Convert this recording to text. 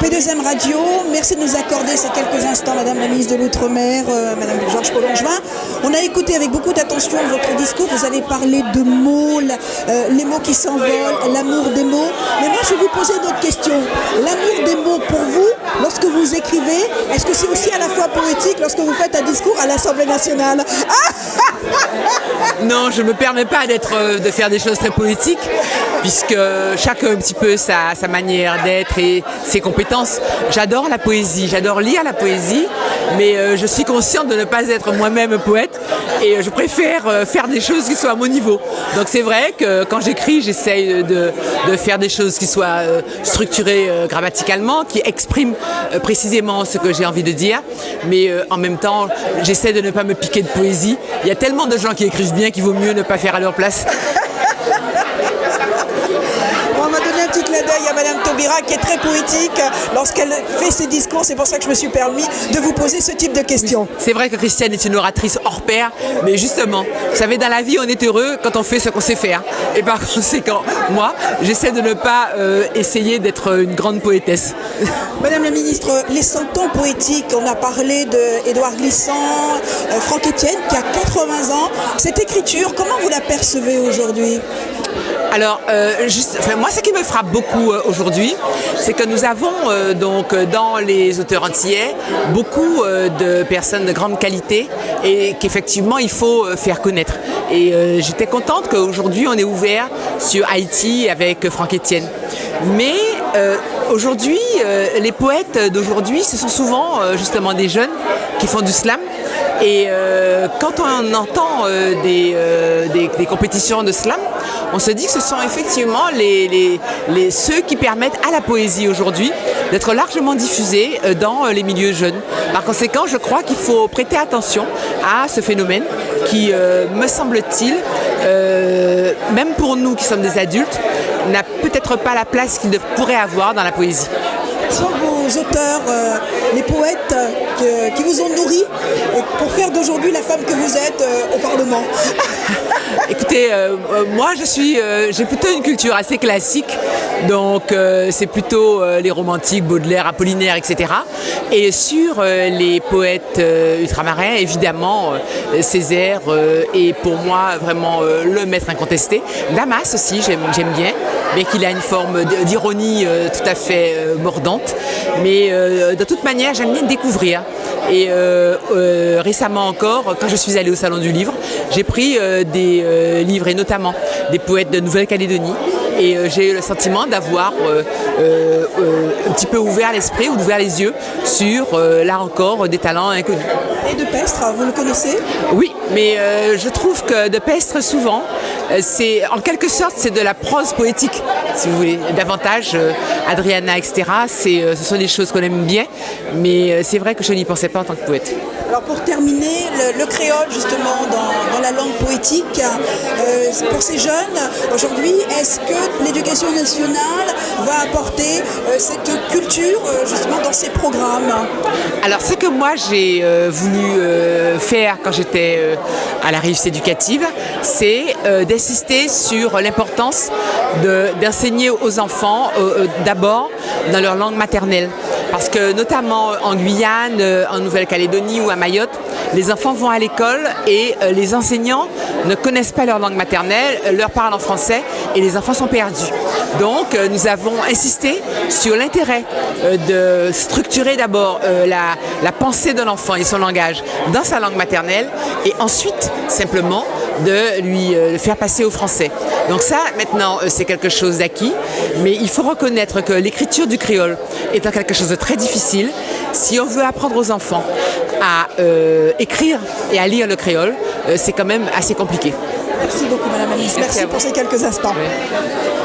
P2M Radio, merci de nous accorder ces quelques instants, Madame la ministre de l'Outre-mer, Madame Georges Paul-Langevin. On a écouté avec beaucoup d'attention votre discours. Vous avez parlé de mots, les mots qui s'envolent, l'amour des mots. Mais moi, je vais vous poser une autre question. L'amour des mots, pour vous, lorsque vous écrivez, est-ce que c'est aussi à la fois poétique lorsque vous faites un discours à l'Assemblée nationale? Non, je ne me permets pas de faire des choses très poétiques, puisque chacun a un petit peu sa manière d'être et ses compétences. J'adore la poésie, j'adore lire la poésie, mais je suis consciente de ne pas être moi-même poète et je préfère faire des choses qui soient à mon niveau. Donc c'est vrai que quand j'écris, j'essaye de faire des choses qui soient structurées grammaticalement, qui expriment précisément ce que j'ai envie de dire, mais en même temps, j'essaie de ne pas me piquer de poésie. Il y a tellement de gens qui écrivent bien qu'il vaut mieux ne pas faire à leur place. On m'a donné un petit clin d'œil à Madame Taubira qui est très poétique lorsqu'elle fait ses discours. C'est pour ça que je me suis permis de vous poser ce type de questions. C'est vrai que Christiane est une oratrice hors pair, mais justement, vous savez, dans la vie, on est heureux quand on fait ce qu'on sait faire. Et par conséquent, moi, j'essaie de ne pas essayer d'être une grande poétesse. Madame la ministre, les 100 ans poétiques, on a parlé d'Édouard Glissant, Franck Etienne qui a 80 ans. Cette écriture, comment vous la percevez aujourd'hui ? Alors, moi, ce qui me frappe beaucoup aujourd'hui, c'est que nous avons donc dans les auteurs antillais beaucoup de personnes de grande qualité et qu'effectivement, il faut faire connaître. Et j'étais contente qu'aujourd'hui, on est ouvert sur Haïti avec Franck Etienne. Mais aujourd'hui, les poètes d'aujourd'hui, ce sont souvent justement des jeunes qui font du slam. Et quand on entend des compétitions de slam, on se dit que ce sont effectivement ceux qui permettent à la poésie aujourd'hui d'être largement diffusée dans les milieux jeunes. Par conséquent, je crois qu'il faut prêter attention à ce phénomène qui, me semble-t-il, même pour nous qui sommes des adultes, n'a peut-être pas la place qu'il pourrait avoir dans la poésie. Quels sont vos auteurs, les poètes qui vous ont nourri pour faire d'aujourd'hui la femme que vous êtes au Parlement? Écoutez, moi j'ai plutôt une culture assez classique, donc c'est plutôt les romantiques, Baudelaire, Apollinaire, etc. Et sur les poètes ultramarins, évidemment, Césaire est pour moi vraiment le maître incontesté. Damas aussi, j'aime bien, mais qu'il a une forme d'ironie tout à fait mordante. Mais de toute manière, j'aime bien découvrir. Et récemment encore, quand je suis allée au Salon du Livre, j'ai pris des livres et notamment des poètes de Nouvelle-Calédonie. Et j'ai eu le sentiment d'avoir un petit peu ouvert l'esprit ou ouvert les yeux sur, là encore, des talents inconnus. Et de Pestre, vous le connaissez? Oui, mais je trouve que de Pestre, souvent, en quelque sorte, c'est de la prose poétique, si vous voulez. Davantage, Adriana, etc., ce sont des choses qu'on aime bien, mais c'est vrai que je n'y pensais pas en tant que poète. Alors pour terminer, le créole justement dans la langue poétique, pour ces jeunes, aujourd'hui, est-ce que l'éducation nationale va apporter cette culture justement dans ses programmes? Alors ce que moi j'ai voulu faire quand j'étais à la réussite éducative, c'est d'insister sur l'importance d'enseigner aux enfants d'abord dans leur langue maternelle. Parce que notamment en Guyane, en Nouvelle-Calédonie ou à Mayotte, les enfants vont à l'école et les enseignants ne connaissent pas leur langue maternelle, leur parlent en français et les enfants sont perdus. Donc nous avons insisté sur l'intérêt de structurer d'abord la pensée de l'enfant et son langage dans sa langue maternelle et ensuite simplement de lui faire passer au français. Donc ça, maintenant, c'est quelque chose d'acquis, mais il faut reconnaître que l'écriture du créole étant quelque chose de très difficile, si on veut apprendre aux enfants à écrire et à lire le créole, c'est quand même assez compliqué. Merci beaucoup, Madame la Ministre. Merci pour ces quelques instants. Oui.